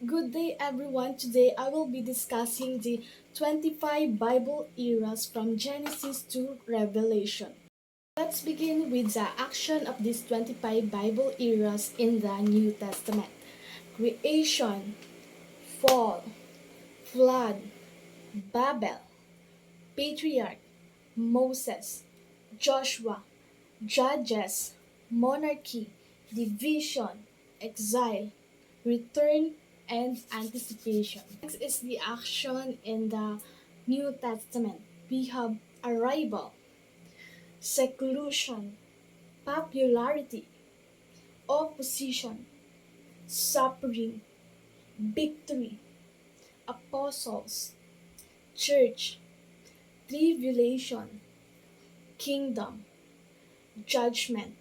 Good day, everyone. Today I will be discussing the 25 Bible eras from Genesis to Revelation. Let's begin with the action of these 25 Bible eras in the New Testament: creation, fall, flood, Babel, patriarch, Moses, Joshua, judges, monarchy, division, exile, return, and anticipation. Next is the action in the New Testament. We have arrival, seclusion, popularity, opposition, suffering, victory, apostles, church, tribulation, kingdom, judgment,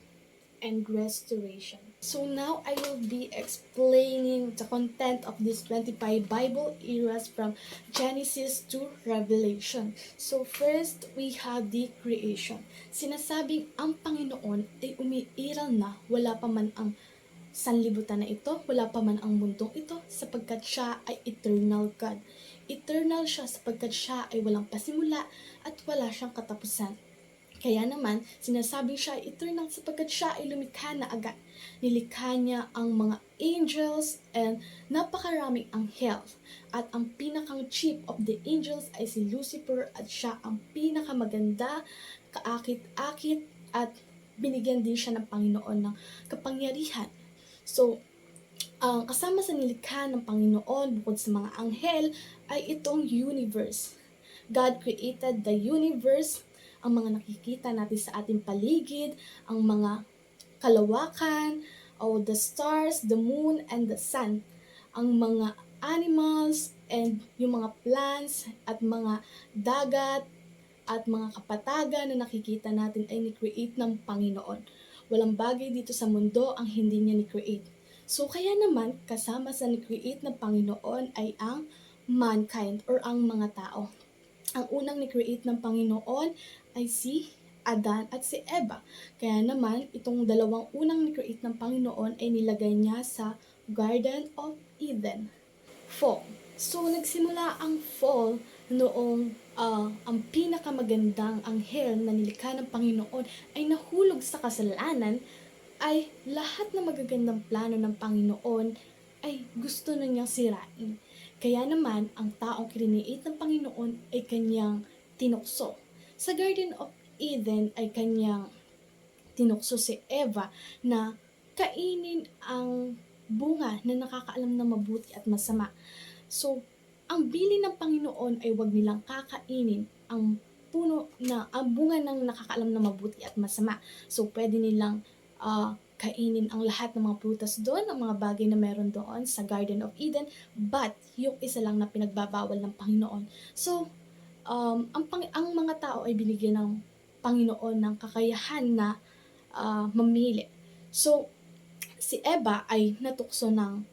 and restoration. So now I will be explaining the content of these 25 Bible eras from Genesis to Revelation. So first, we have the creation. Sinasabing ang Panginoon ay umiiral na, wala pa man ang sanlibutan na ito, wala pa man ang mundong ito, sapagkat siya ay eternal God. Eternal siya sapagkat siya ay walang pasimula at wala siyang katapusan. Kaya naman, sinasabing siya ay eternal sapagkat siya ay lumikha na agad. Nilikha niya ang mga angels and napakaraming anghel. At ang pinakang chief of the angels ay si Lucifer at siya ang pinakamaganda, kaakit-akit at binigyan din siya ng Panginoon ng kapangyarihan. So, ang kasama sa nilikha ng Panginoon bukod sa mga anghel ay itong universe. God created the universe, ang mga nakikita natin sa ating paligid, ang mga kalawakan, the stars, the moon, and the sun, ang mga animals, and yung mga plants, at mga dagat, at mga kapatagan na nakikita natin ay ni-create ng Panginoon. Walang bagay dito sa mundo ang hindi niya ni-create. So kaya naman, kasama sa ni-create ng Panginoon ay ang mankind or ang mga tao. Ang unang ni-create ng Panginoon ay si Adan at si Eva. Kaya naman, itong dalawang unang ni-create ng Panginoon ay nilagay niya sa Garden of Eden. Fall. So, nagsimula ang fall noong ang pinakamagandang anghel na nilikha ng Panginoon ay nahulog sa kasalanan, ay lahat ng magagandang plano ng Panginoon ay gusto na niyang sirain. Kaya naman, ang taong krineate ng Panginoon ay kanyang tinukso. Sa Garden of Eden ay kanyang tinukso si Eva na kainin ang bunga na nakakaalam na mabuti at masama. So, ang bilin ng Panginoon ay wag nilang kakainin ang bunga ng nakakaalam na mabuti at masama. So, pwede nilang kainin ang lahat ng mga prutas doon, ang mga bagay na meron doon sa Garden of Eden, but yung isa lang na pinagbabawal ng Panginoon. So, ang mga tao ay binigyan ng Panginoon ng kakayahan na mamili. So, si Eva ay natukso ng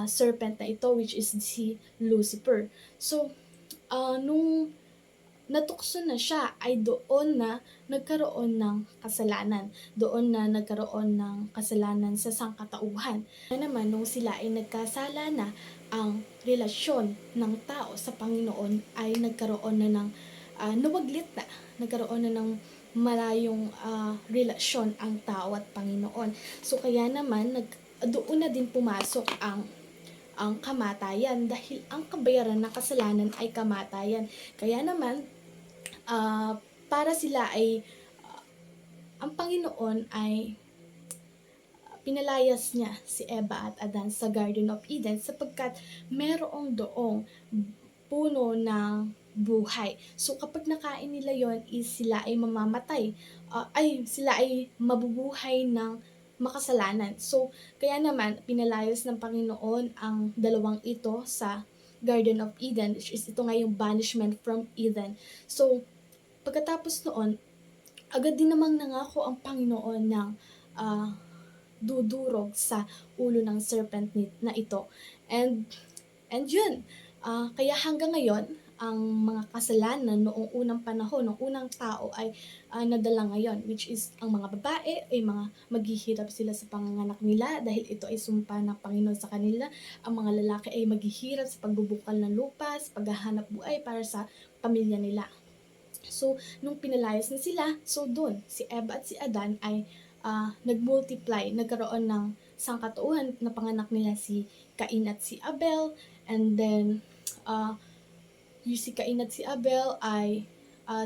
serpent na ito, which is si Lucifer. So, nung natukso na siya ay doon na nagkaroon ng kasalanan. Doon na nagkaroon ng kasalanan sa sangkatauhan. Naman, nung sila ay nagkasala na, ang relasyon ng tao sa Panginoon ay nagkaroon na ng nawaglit na. Nagkaroon na ng malayong relasyon ang tao at Panginoon. So, kaya naman, doon na din pumasok ang kamatayan dahil ang kabayaran ng kasalanan ay kamatayan. Kaya naman, para sila ay ang Panginoon ay pinalayas niya si Eva at Adan sa Garden of Eden sapagkat merong doong puno ng buhay. So kapag nakain nila yon is sila ay mamamatay. Sila ay mabubuhay ng makasalanan. So kaya naman pinalayas ng Panginoon ang dalawang ito sa Garden of Eden, which is ito nga yung banishment from Eden. So pagkatapos noon, agad din namang nangako ang Panginoon ng dudurog sa ulo ng serpent na ito. And yun, kaya hanggang ngayon, ang mga kasalanan noong unang panahon, noong unang tao ay nadala ngayon, which is ang mga babae ay maghihirap sila sa panganganak nila dahil ito ay sumpa ng Panginoon sa kanila. Ang mga lalaki ay maghihirap sa pagbubukal ng lupa, sa paghahanap buhay para sa pamilya nila. So, nung pinalayas na sila, so doon, si Eva at si Adan ay nagmultiply, nagkaroon ng sangkatauhan na panganak nila si Cain at si Abel, and then, yung si Cain at si Abel ay,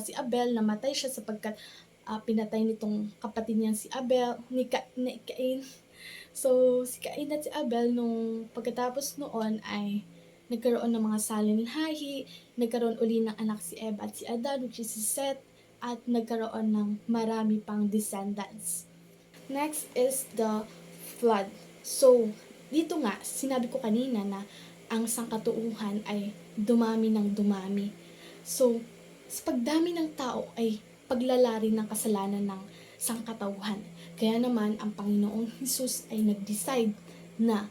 si Abel namatay siya sapagkat pinatay nitong kapatid niyang si Abel, ni Cain. So, si Cain at si Abel nung pagkatapos noon ay nagkaroon ng mga salinhahi, nagkaroon uli ng anak si Eva at si Adan, which is si Seth, at nagkaroon ng marami pang descendants. Next is the flood. So, dito nga, sinabi ko kanina na ang sangkatuuhan ay dumami ng dumami. So, sa pagdami ng tao ay paglalari ng kasalanan ng sangkatauhan. Kaya naman, ang Panginoong Jesus ay nag-decide na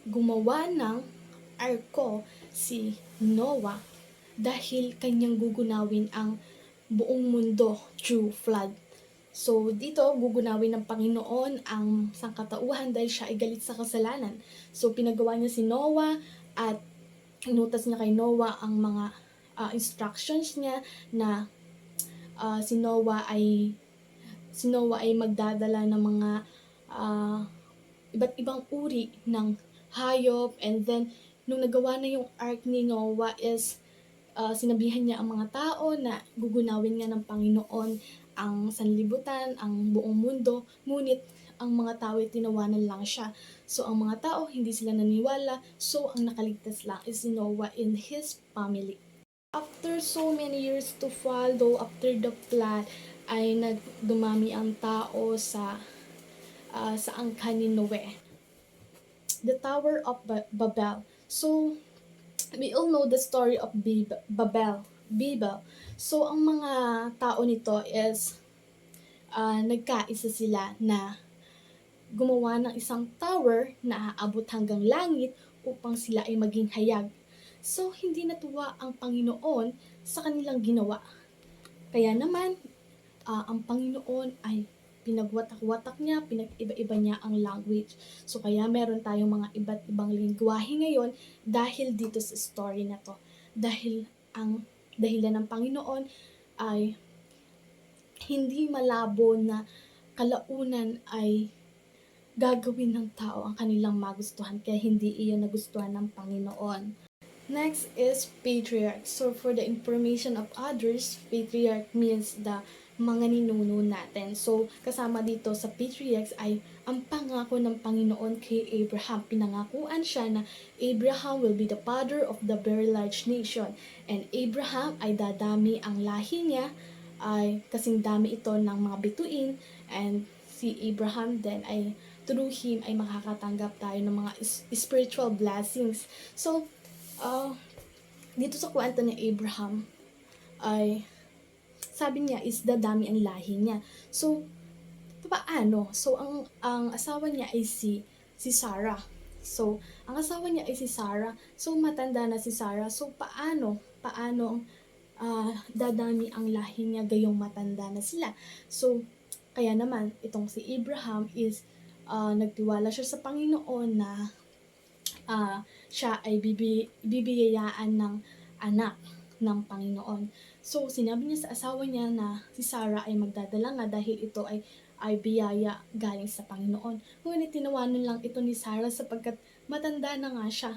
gumawa ng arko si Noah dahil kanyang gugunawin ang buong mundo through flood. So, dito, gugunawin ng Panginoon ang sangkatauhan dahil siya ay galit sa kasalanan. So, pinagawa niya si Noah at inutas niya kay Noah ang mga instructions niya na si Noah ay magdadala ng mga iba't ibang uri ng hayop, and then nung nagawa na yung ark ni Noah is sinabihan niya ang mga tao na gugunawin nga ng Panginoon ang sanlibutan, ang buong mundo, ngunit ang mga tao ay tinawanan lang siya. So ang mga tao hindi sila naniwala, so ang nakaligtas lang is si Noah and his family. After so many years to follow, after the flood, ay nagdumami ang tao sa angkan ni Noe. The Tower of Babel. So, we all know the story of Babel. So, ang mga tao nito is nagkaisa sila na gumawa ng isang tower na aabot hanggang langit upang sila ay maging hayag. So, hindi natuwa ang Panginoon sa kanilang ginawa. Kaya naman, ang Panginoon ay pinagwatak-watak niya, pinag-iba-iba niya ang language. So, kaya meron tayong mga iba't ibang lingwahe ngayon dahil dito sa story na to. Dahil ang dahilan ng Panginoon ay hindi malabo na kalaunan ay gagawin ng tao ang kanilang magustuhan, kaya hindi iyon nagustuhan ng Panginoon. Next is patriarch. So, for the information of others, patriarch means the mga ninuno natin. So, kasama dito sa patriarchs ay ang pangako ng Panginoon kay Abraham. Pinangakuan siya na Abraham will be the father of the very large nation. And Abraham ay dadami ang lahi niya, ay kasing dami ito ng mga bituin, and si Abraham then ay through him ay makakatanggap tayo ng mga spiritual blessings. So, dito sa kwento ni Abraham ay sabi niya is dadami ang lahi niya. So, paano? So, ang asawa niya ay si Sarah. So, ang asawa niya ay si Sarah. So, matanda na si Sarah. So, paano dadami ang lahi niya gayong matanda na sila? So, kaya naman, itong si Abraham is nagtiwala siya sa Panginoon na siya ay bibiyayaan ng anak ng Panginoon. So, sinabi niya sa asawa niya na si Sarah ay magdadala nga dahil ito ay biyaya galing sa Panginoon. Ngunit tinawanan lang ito ni Sarah sapagkat matanda na nga siya.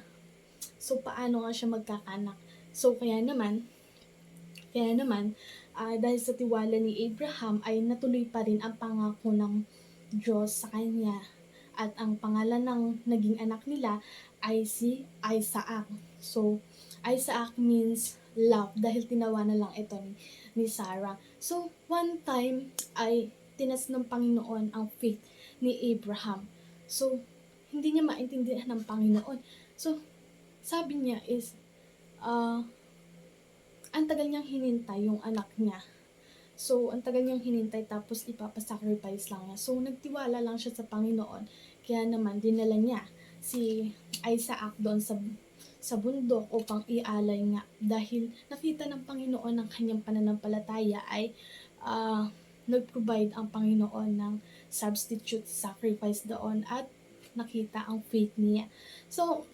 So, paano nga siya magkakanak? So, kaya naman, dahil sa tiwala ni Abraham ay natuloy pa rin ang pangako ng Diyos sa kanya. At ang pangalan ng naging anak nila ay si Isaac. So, Isaac means love dahil tinawanan lang ito ni Sarah. So, one time ay tinas ng Panginoon ang faith ni Abraham. So, hindi niya maintindihan ng Panginoon. So, sabi niya is, ang tagal niyang hinintay yung anak niya. So, ang tagal niyang hinintay tapos ipapasacrifice lang niya. So, nagtiwala lang siya sa Panginoon. Kaya naman, dinala niya si Isaac doon sa bundok upang ialay nga dahil nakita ng Panginoon ng kanyang pananampalataya ay nag-provide ang Panginoon ng substitute sacrifice doon at nakita ang faith niya. So,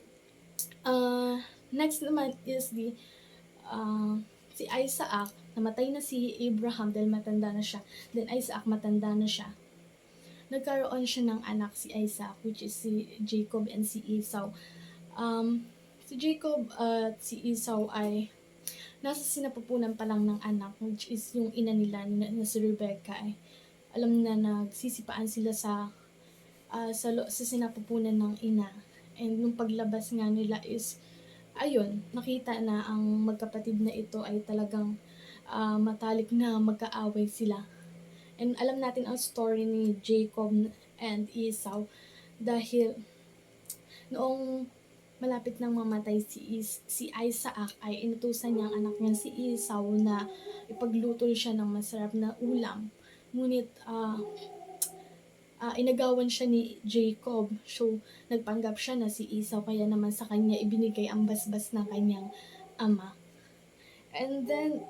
next naman is si Isaac. Namatay na si Abraham dahil matanda na siya. Then Isaac, matanda na siya. Nagkaroon siya ng anak, si Isaac, which is si Jacob and si Esau. Si Jacob at si Esau ay nasa sinapupunan pa lang ng anak, which is yung ina nila na si Rebecca ay alam na nagsisipaan sila sa sinapupunan ng ina. And nung paglabas nga nila is ayun, nakita na ang magkapatid na ito ay talagang matalik na magkaaway sila. And alam natin ang story ni Jacob and Esau dahil noong malapit nang mamatay si Isaac ay inutusan niya ang anak niya si Esau na ipagluto siya ng masarap na ulam. Ngunit inagawan siya ni Jacob. So, nagpanggap siya na si Esau, kaya naman sa kanya ibinigay ang basbas ng kanyang ama. And then,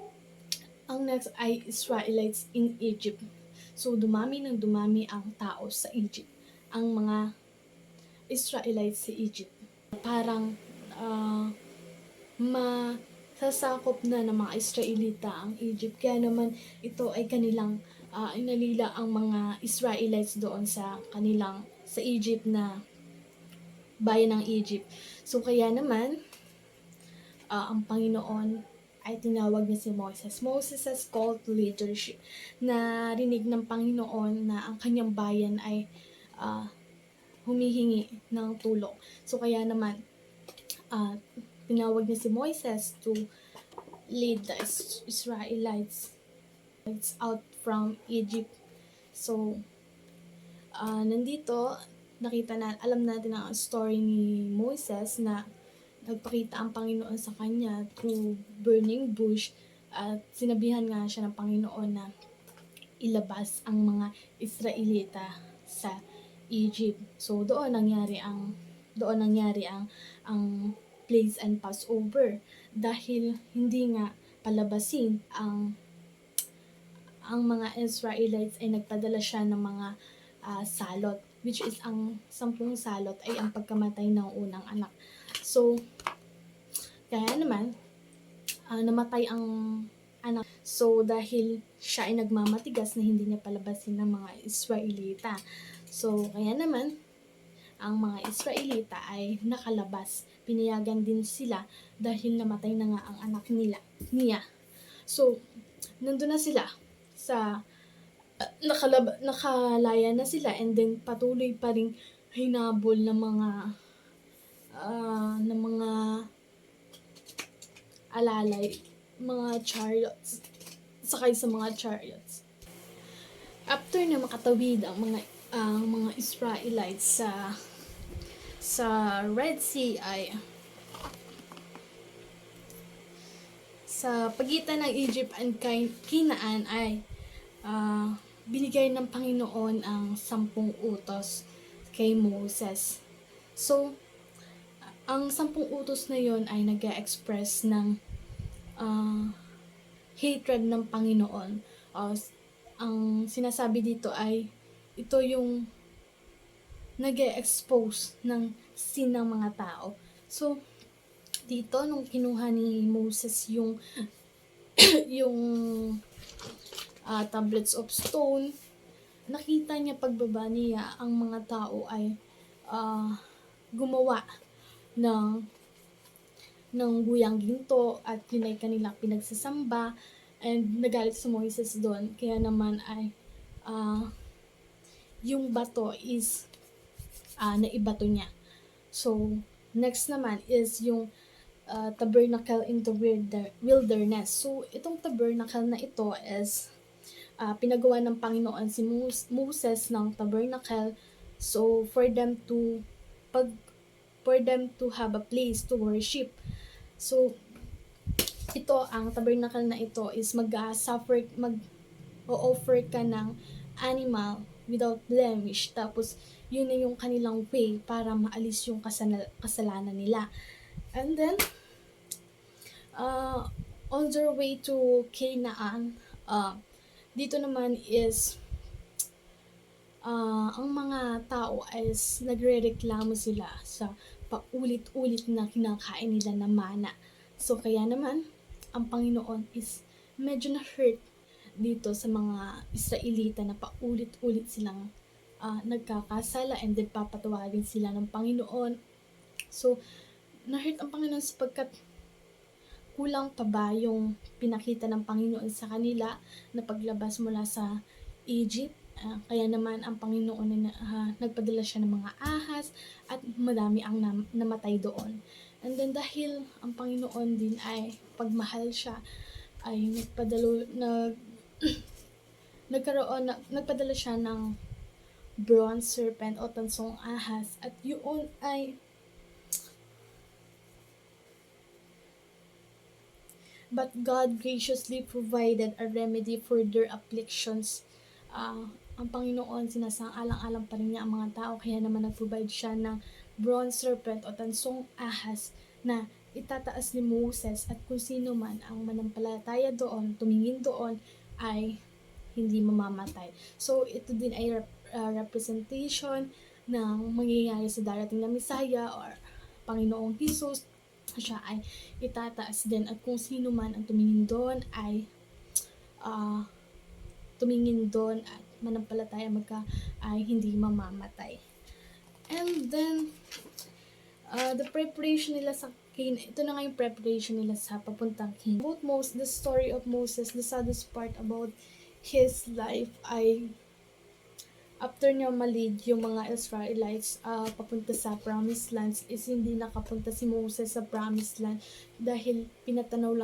ang next ay Israelites in Egypt. So, dumami ng dumami ang tao sa Egypt. Ang mga Israelites sa Egypt. Parang masasakop na ng mga Israelita ang Egypt. Kaya naman ito ay kanilang inalila ang mga Israelites doon sa Egypt na bayan ng Egypt. So kaya naman ang Panginoon ay tinawag niya si Moses. Moses has called to leadership. Narinig ng Panginoon na ang kanyang bayan ay humihingi ng tulong. So kaya naman tinawag niya si Moses to lead the Israelites out from Egypt. So nandito alam natin ang story ni Moses na nagpakita ang Panginoon sa kanya through burning bush at sinabihan nga siya ng Panginoon na ilabas ang mga Israelita sa Egypt. So doon nangyari ang plagues and Passover dahil hindi nga palabasin ang mga Israelites ay nagpadala siya ng mga salot, which is ang 10 salot ay ang pagkamatay ng unang anak. So kaya naman namatay ang anak. So dahil siya ay nagmamatigas na hindi niya palabasin ng mga Israelita. So kaya naman ang mga Israelita ay nakalabas. Pinayagan din sila dahil namatay na nga ang anak niya. So nandun na sila sa nakalaya na sila, and then patuloy pa ring hinabol ng mga alalay, mga chariots, sakay sa mga chariots. After na makatawid ang mga Israelites sa Red Sea ay sa pagitan ng Egypt and Canaan ay binigay ng Panginoon ang 10 utos kay Moses. So, ang 10 utos na yon ay nag-express ng hatred ng Panginoon. Ang sinasabi dito ay ito yung nag-expose ng sin ng mga tao. So, dito nung kinuha ni Moses yung tablets of stone, nakita niya pagbaba niya ang mga tao ay gumawa ng guyang ginto at yun ay kanilang pinagsasamba, and nagalit si Moises doon. Kaya naman ay yung bato is naibato niya. So next naman is yung tabernacle in the wilderness. So itong tabernacle na ito is pinagawa ng Panginoon si Moses ng tabernacle, so for them to have a place to worship. So ito, ang tabernacle na ito is mag-offer ka ng animal without blemish, tapos yun na yung kanilang way para maalis yung kasalanan nila. And then, uh, on their way to Canaan, dito naman is ang mga tao is nagrereklamo sila sa paulit-ulit na kinakain nila na mana. So kaya naman, ang Panginoon is medyo na-hurt dito sa mga Israelita na paulit-ulit silang nagkakasala and then papatawarin sila ng Panginoon. So, na-hurt ang Panginoon sapagkat kulang pa ba yung pinakita ng Panginoon sa kanila na paglabas mula sa Egypt. Kaya naman ang Panginoon nagpadala siya ng mga ahas at madami ang namatay doon. And then dahil ang Panginoon din ay pagmahal siya, ay nagpadala siya ng bronze serpent o tansong ahas, at yun ay but God graciously provided a remedy for their afflictions. Ang Panginoon, sinasang-alang-alang pa rin niya ang mga tao, kaya naman nag-provide siya ng bronze serpent o tansong ahas na itataas ni Moses, at kung sino man ang manampalataya doon, tumingin doon, ay hindi mamamatay. So, ito din ay representation ng mangyayari sa darating na Misaya or Panginoong Jesus. Siya ay itataas din, at kung sino man ang tumingin doon ay tumingin doon at manampalataya ay hindi mamamatay. And then the preparation nila sa ito na nga yung preparation nila sa papuntang Canaan. About the story of Moses, the saddest part about his life ay after niya ma-lead yung mga Israelites papunta sa Promised Land, is hindi nakapunta si Moses sa Promised Land dahil pinatanaw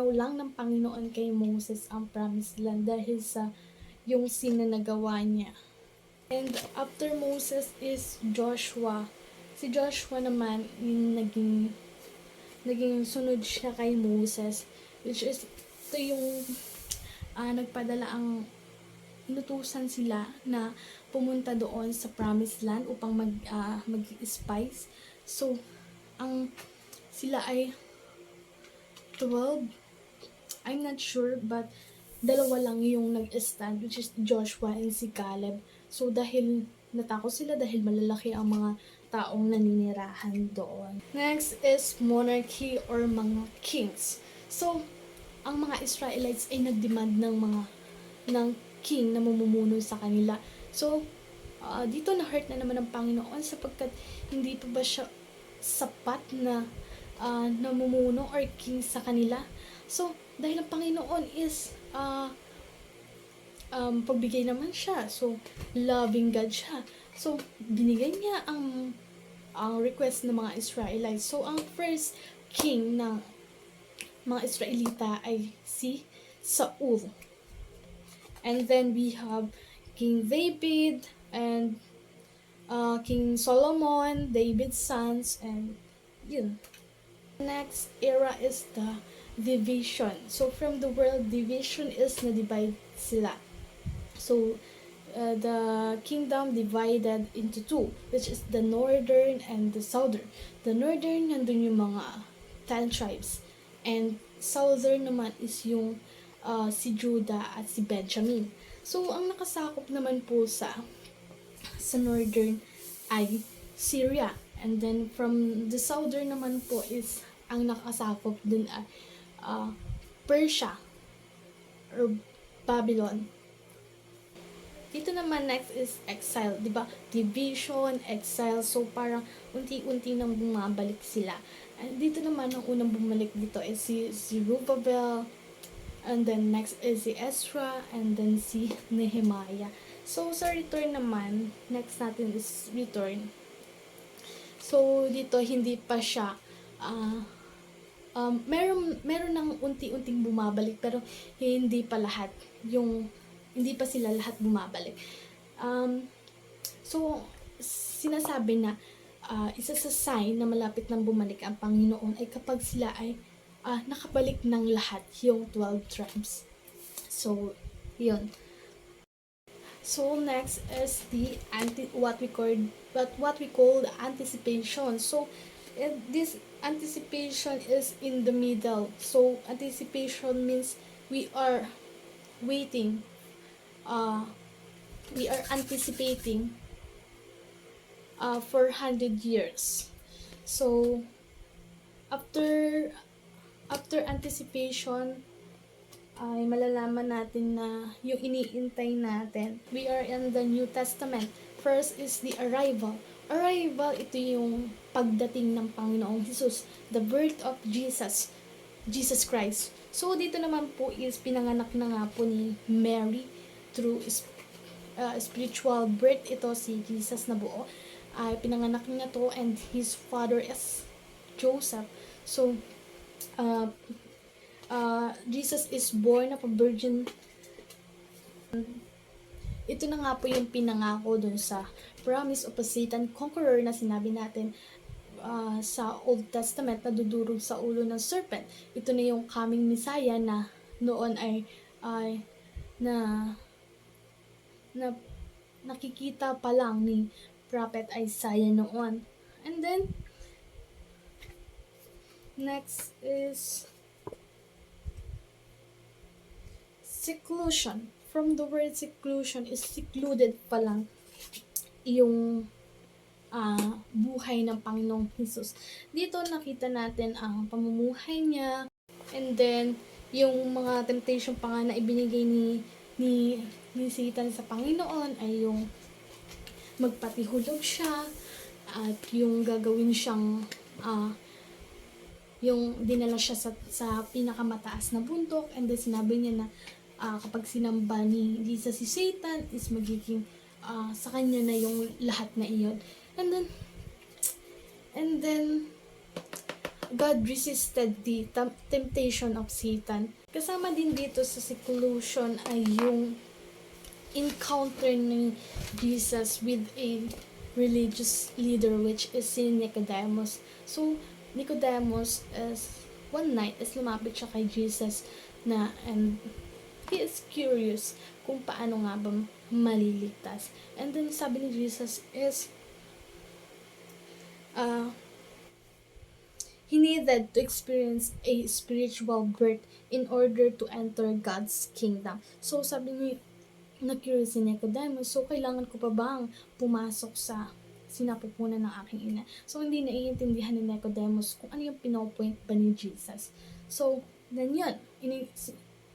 lang ng Panginoon kay Moses ang Promised Land dahil sa yung sin na nagawa niya. And after Moses is Joshua. Si Joshua naman yung naging sunod siya kay Moses, which is ito yung nagpadala ang inutusan sila na pumunta doon sa Promised Land upang mag-spies. So, sila ay 12. I'm not sure, but dalawa lang yung nag-stand, which is Joshua and si Caleb. So, dahil natakot sila dahil malalaki ang mga taong naninirahan doon. Next is monarchy or mga kings. So, ang mga Israelites ay nagdemand ng king na mamumuno sa kanila. So, dito na-hurt na naman ang Panginoon sapagkat hindi pa ba siya sapat na namumuno or king sa kanila. So, dahil ang Panginoon is pagbigay naman siya. So, loving God siya. So, binigay niya ang request ng mga Israelites. So, ang first king ng mga Israelita ay si Saul. And then we have King David and King Solomon, David's sons, and yun. Next era is the division. So from the world, division is na-divide sila. So the kingdom divided into two, which is the northern and the southern. The northern, nandun yung mga 10 tribes. And southern naman is yung si Judah at si Benjamin. So, ang nakasakop naman po sa northern ay Syria. And then, from the southern naman po is, ang nakasakop dun ay Persia or Babylon. Dito naman next is exile, di ba? Division, exile, so parang unti-unti nang bumabalik sila. And dito naman, ang unang bumalik dito is si Zerubbabel, and then next is si Ezra, and then si Nehemiah. So, sa return naman, next natin is return. So, dito hindi pa siya, meron ng unti-unting bumabalik, pero hindi pa sila lahat bumabalik. So, sinasabi na, isa sa sign na malapit nang bumalik ang Panginoon ay kapag sila ay nakabalik ng lahat yung 12 tribes. So, yun. So next is the what we call the anticipation. So this anticipation is in the middle. So anticipation means we are waiting. Uh, we are anticipating for 100 years. So after anticipation ay malalaman natin na yung iniintay natin. We are in the New Testament. First is the arrival. Arrival, ito yung pagdating ng Panginoong Jesus. The birth of Jesus Christ. So, dito naman po is pinanganak na nga po ni Mary through spiritual birth. Ito si Jesus na buo. Pinanganak niya to, and his father is Joseph. So, Jesus is born of a virgin. Ito na nga po yung pinangako dun sa promise of a Satan conqueror na sinabi natin sa Old Testament na dudurog sa ulo ng serpent. Ito na yung coming Messiah na noon ay na nakikita pa lang ni Prophet Isaiah noon. And then next is seclusion. From the word seclusion is secluded pa lang yung buhay ng Panginoong Jesus. Dito nakita natin ang pamumuhay niya, and then yung mga temptation pa nga na ibinigay ni Satan sa Panginoon ay yung magpatihulog siya, at yung gagawin siyang yung dinala siya sa pinakamataas na bundok, and then sinabi niya na kapag sinamba ni Jesus si Satan is magiging sa kanya na yung lahat na iyon. And then God resisted the temptation of Satan. Kasama din dito sa seclusion ay yung encounter ni Jesus with a religious leader, which is si Nicodemus. So Nicodemus is one night is lumapit siya kay Jesus and he is curious kung paano nga ba maliligtas. And then sabi ni Jesus is he needed to experience a spiritual birth in order to enter God's kingdom. So sabi ni na-curious si Nicodemus, so kailangan ko pa bang pumasok sa sinapupunan ng aking ina? So hindi naiintindihan ni Nicodemus kung ano yung pinopoint ba ni Jesus. So then yun,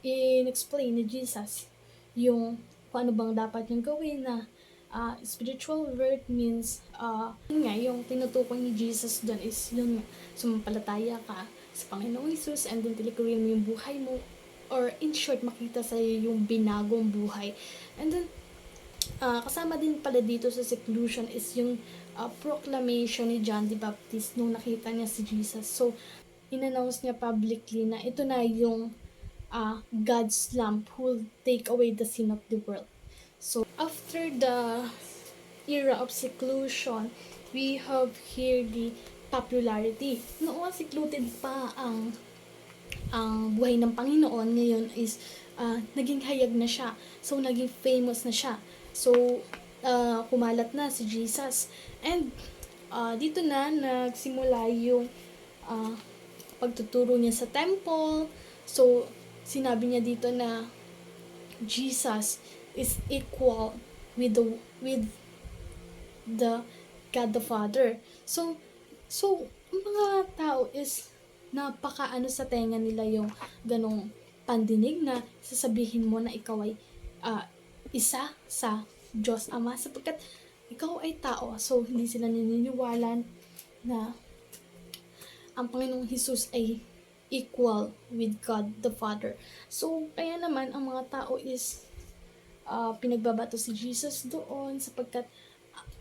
in-explain ni Jesus yung kung ano bang dapat niyang gawin na spiritual birth means yung tinutukoy ni Jesus doon is yung sumampalataya ka sa Panginoong Jesus, and then tilikurin mo yung buhay mo, or in short makita sa yung binagong buhay. And then kasama din pala dito sa seclusion is yung proclamation ni John the Baptist nung nakita niya si Jesus. So in-announce niya publicly na ito na yung God's lamp who will take away the sin of the world. So after the era of seclusion, we have here the popularity. Noon secluded pa ang buhay ng Panginoon, ngayon is naging hayag na siya. So naging famous na siya. So kumalat na si Jesus. And dito na nagsimula yung pagtuturo niya sa temple. So sinabi niya dito na Jesus is equal with the God the Father. So ang mga tao is napaka sa tenga nila yung ganong pandinig na sasabihin mo na ikaw ay isa sa Diyos Ama, sapagkat ikaw ay tao. So hindi sila naniniwala na ang Panginoong Jesus ay equal with God the Father. So kaya naman ang mga tao is pinagbabato si Jesus doon, sapagkat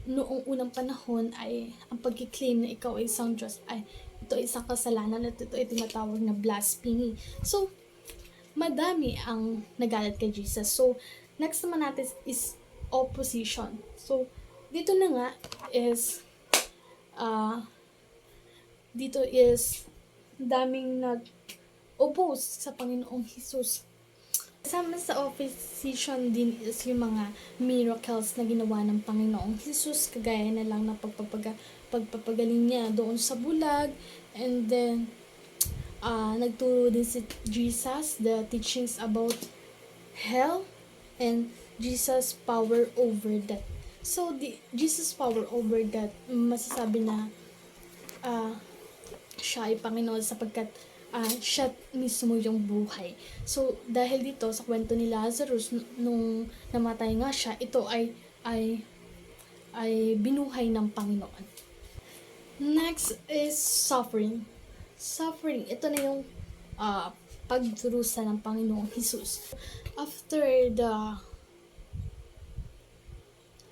noong unang panahon ay ang pagkiklaim na ikaw ay isang Diyos ay ito ay isang kasalanan, at ito ay tinatawag na blasphemy. So madami ang nagalit kay Jesus. So next naman natin is opposition. So dito na nga is dito is daming nag-oppose sa Panginoong Jesus. Kasama sa opposition din is yung mga miracles na ginawa ng Panginoong Jesus, kagaya na lang ng pagpapagaling niya doon sa bulag, and then nagturo din si Jesus the teachings about hell and Jesus power over death. So the Jesus power over death, masasabi na siya ay Panginoon sapagkat siya mismo yung buhay. So, dahil dito sa kwento ni Lazarus, nung namatay nga siya, ito ay binuhay ng Panginoon. Next is suffering. Suffering, ito na yung pagdurusa ng Panginoong Jesus. After the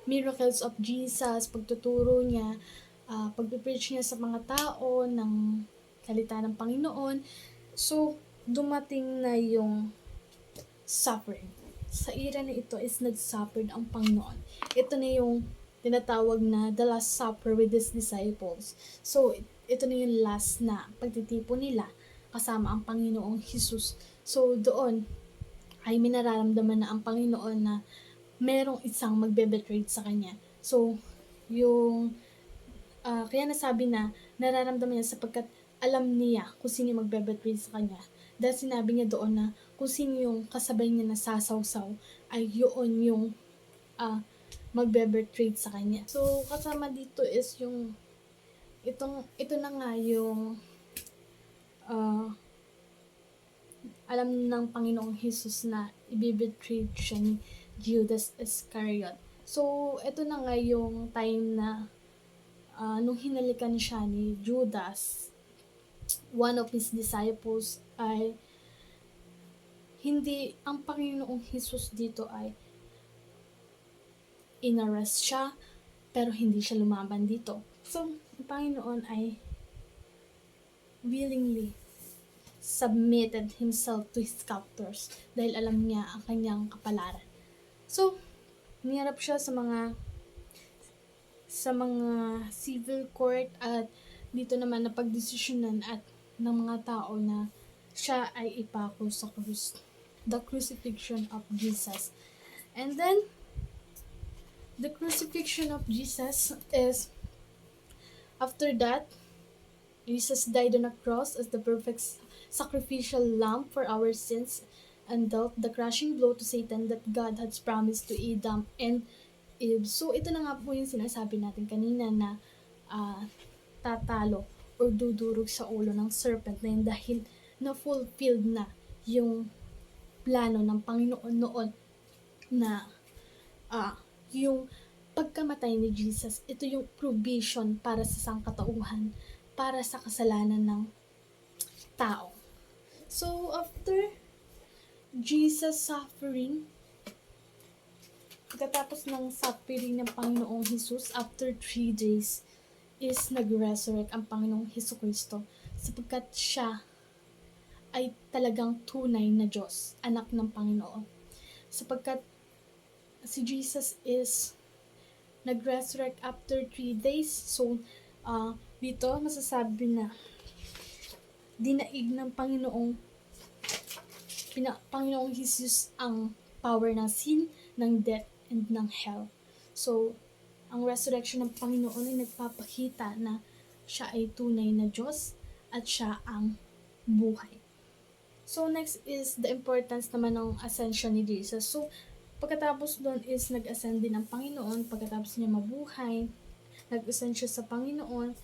miracles of Jesus, pagtuturo niya, pag-preach niya sa mga tao ng salita ng Panginoon. So, dumating na yung suffering. Sa era na ito is nag-suffered ang Panginoon. Ito na yung tinatawag na the Last Supper with His disciples. So, ito na yung last na pagtitipon nila kasama ang Panginoong Jesus. So, doon ay minararamdaman na ang Panginoon na merong isang magbe-betray sa Kanya. So, yung kaya nasabi na nararamdaman niya sapagkat alam niya kung sino yung magbe-betray sa kanya. Dahil sinabi niya doon na kung sino yung kasabay niya na sasawsaw ay yun yung magbe-betray sa kanya. So, kasama dito is yung ito na nga yung alam ng Panginoong Jesus na ibibetray siya ni Judas Iscariot. So, ito na nga yung time na nung hinalikan siya ni Judas, one of his disciples, ay hindi, ang Panginoong Jesus dito ay inarrest siya, pero hindi siya lumaban dito. So, ang Panginoon ay willingly submitted himself to his captors dahil alam niya ang kanyang kapalaran. So, niyarap siya sa mga civil court at dito naman na pagdesisyonan at ng mga tao na siya ay ipako sa krus. The crucifixion of Jesus. And then, the crucifixion of Jesus is, after that, Jesus died on a cross as the perfect sacrificial lamb for our sins and dealt the crushing blow to Satan that God had promised to Adam and Eve. So, ito na nga po yung sinasabi natin kanina na tatalo or dudurog sa ulo ng serpent na yun dahil na-fulfilled na yung plano ng Panginoon noon na yung pagkamatay ni Jesus, ito yung provision para sa sangkatauhan, para sa kasalanan ng tao. So, after Jesus suffering, pagkatapos ng suffering ng Panginoong Jesus, after 3 days, is nag-resurrect ang Panginoong Hesus Kristo sapagkat siya ay talagang tunay na Diyos, anak ng Panginoon. Sapagkat si Jesus is nag-resurrect after 3 days. So, dito masasabi na dinaig ng Panginoong Jesus ang power ng sin, ng death, and ng hell. So, ang resurrection ng Panginoon ay nagpapakita na siya ay tunay na Diyos at siya ang buhay. So, next is the importance naman ng ascension ni Jesus. So, pagkatapos doon is nag-ascend din ang Panginoon, pagkatapos niya mabuhay, nag-ascend siya sa Panginoon,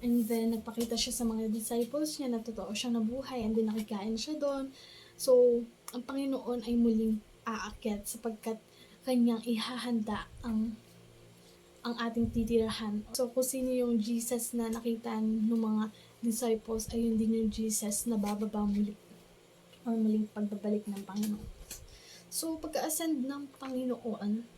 and then nagpakita siya sa mga disciples niya na totoo siyang nabuhay, and then nakikain siya doon. So, ang Panginoon ay muling aakyat sapagkat kanyang ihahanda ang ating titirahan. So, kung sino yung Jesus na nakita ng mga disciples, ay yun din yung Jesus na bababa muli o muling pagbabalik ng Panginoon. So, pagka-ascend ng Panginoon,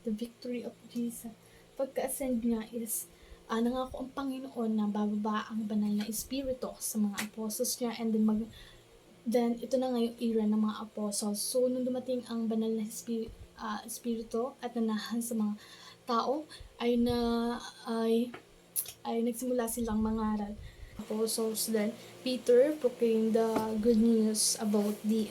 the victory of Jesus, pagka-ascend niya is, nangako ang Panginoon na bababa ang banal na espiritu sa mga apostles niya, and then ito na nga yung era ng mga apostles. So, nung dumating ang banal na espiritu at nanahan sa mga tao, ay nagsimula silang mangaral. Apostles, then Peter proclaimed the good news about the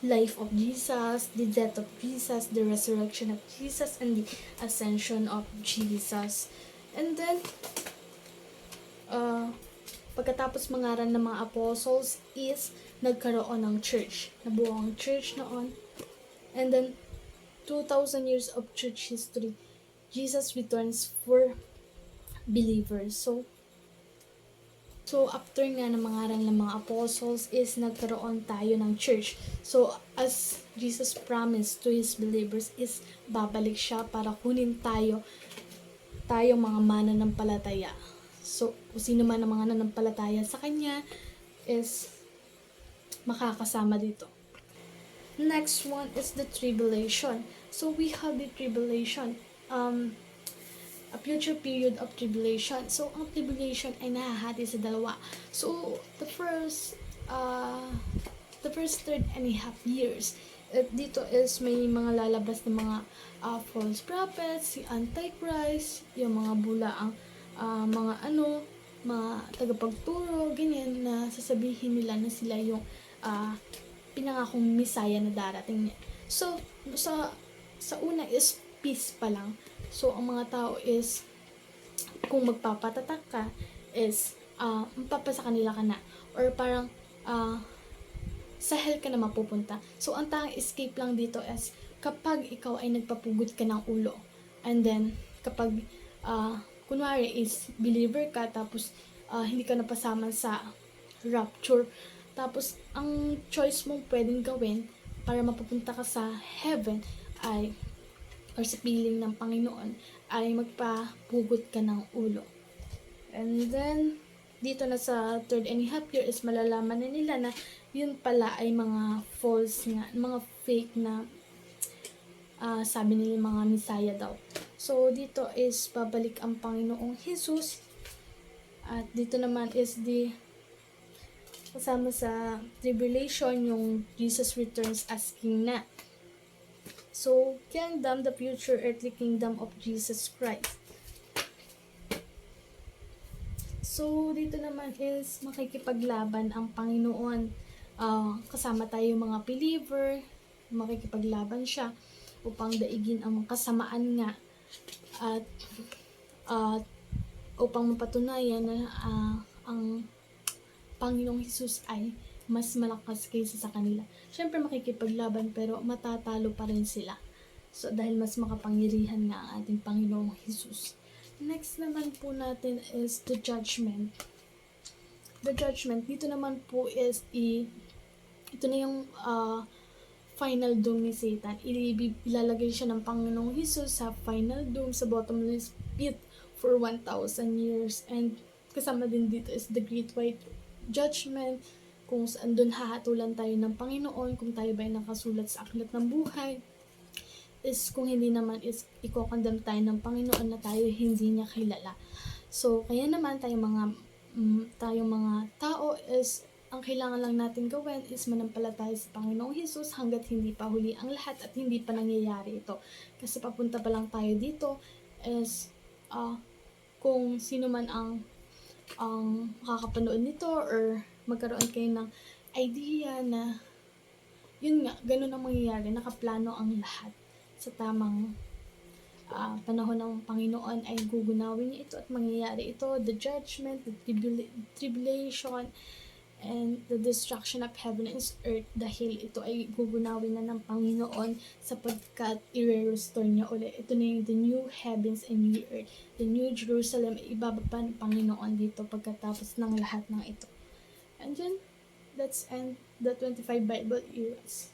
life of Jesus, the death of Jesus, the resurrection of Jesus, and the ascension of Jesus. And then, uh, pagkatapos mangaral ng mga apostles is nagkaroon ng church. Nabuo ang church noon. And then, 2,000 years of church history, Jesus returns for believers. So after nga na mangaral ng mga apostles is nagkaroon tayo ng church. So as Jesus promised to His believers is babalik siya para kunin tayong mga mananampalataya. So kung sino man ang mga nananampalataya sa Kanya is makakasama dito. Next one is the tribulation. So we have the tribulation. A future period of tribulation. So, ang tribulation ay nahahati sa dalawa. So, the first 3.5 years, dito is may mga lalabas ng mga false prophets, si Antichrist, yung mga bulaang mga tagapagturo, ganyan, na sasabihin nila na sila yung pinangakong Messiah na darating niya. So, sa una is peace pa lang. So, ang mga tao is, kung magpapatatak ka, is, mapapasa kanila ka na. Or parang, sa hell ka na mapupunta. So, ang tanging escape lang dito is, kapag ikaw ay nagpapugod ka ng ulo. And then, kapag, kunwari is, believer ka, tapos, hindi ka napasama sa rapture. Tapos, ang choice mong pwedeng gawin, para mapupunta ka sa heaven, ay, or sa piling ng Panginoon, ay magpapugot ka ng ulo. And then, dito na sa 3.5 year is malalaman na nila na yun pala ay mga false nga, mga fake na sabi nila mga Messiah daw. So, dito is babalik ang Panginoong Jesus. At dito naman is kasama sa tribulation yung Jesus returns as King na. So, kingdom, the future earthly kingdom of Jesus Christ. So, dito naman is makikipaglaban ang Panginoon. Kasama tayo mga believer, makikipaglaban siya upang daigin ang kasamaan nga at upang mapatunayan na ang Panginoong Jesus ay mas malakas kaysa sa kanila. Siyempre makikipaglaban pero matatalo pa rin sila. So dahil mas makapangyarihan nga ang ating Panginoong Jesus. Next naman po natin is the judgment. The judgment, dito naman po is ito na yung final doom ni Satan. Ilalagay siya ng Panginoong Jesus sa final doom, sa bottomless pit for 1,000 years. And kasama din dito is the great white judgment, kung saan doon hahatulan tayo ng Panginoon, kung tayo ba ay nakasulat sa aklat ng buhay, is kung hindi naman is ikokondem tayo ng Panginoon na tayo hindi niya kilala. So, kaya naman tayong mga tao is, ang kailangan lang natin gawin is manampalataya sa Panginoong Jesus hanggat hindi pa huli ang lahat at hindi pa nangyayari ito. Kasi papunta pa lang tayo dito is, kung sino man ang makakapanood nito or magkaroon kayo ng idea na yun nga, ganun ang mangyayari, nakaplano ang lahat sa tamang panahon ng Panginoon ay gugunawin niya ito at mangyayari ito, the judgment, the tribulation, and the destruction of heaven and earth, dahil ito ay gugunawin na ng Panginoon sapagkat i-restore niya ulit. Ito na yung the new heavens and new earth, the new Jerusalem, ibababa ng Panginoon dito pagkatapos ng lahat ng ito. And then, let's end the 25 Bible eras.